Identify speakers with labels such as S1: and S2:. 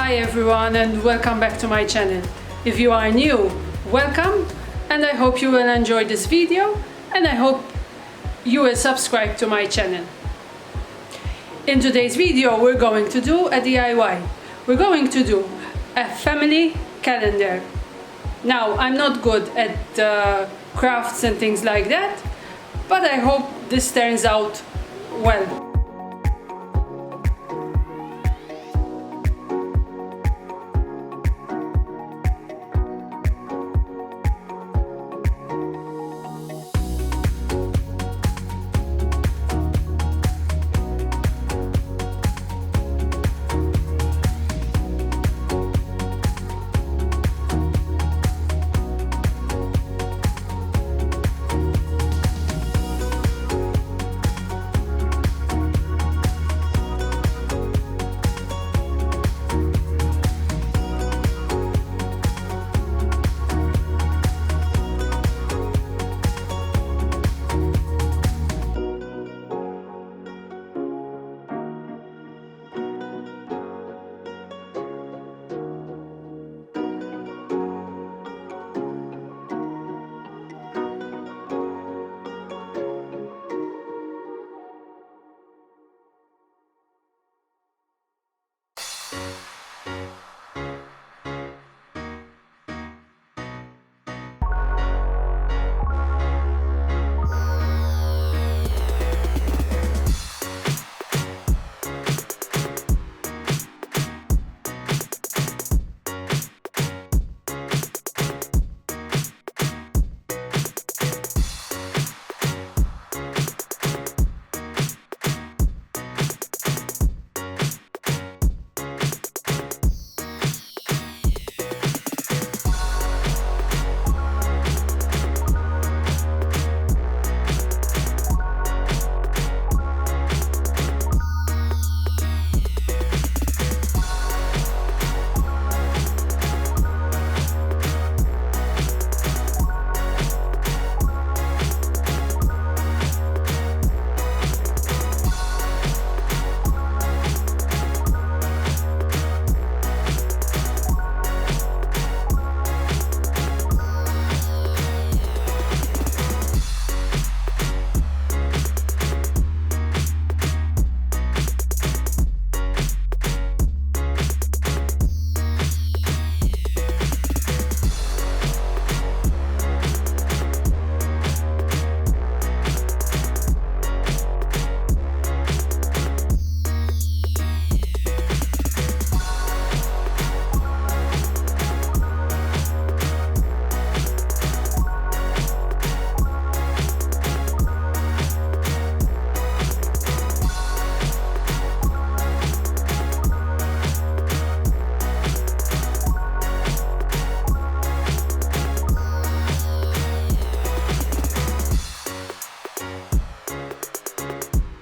S1: Hi everyone and welcome back to my channel. If you are new, welcome, and I hope you will enjoy this video, and I hope you will subscribe to my channel. In today's video we're going to do a DIY. We're going to do a family calendar. Now, I'm not good at crafts and things like that, but I hope this turns out well.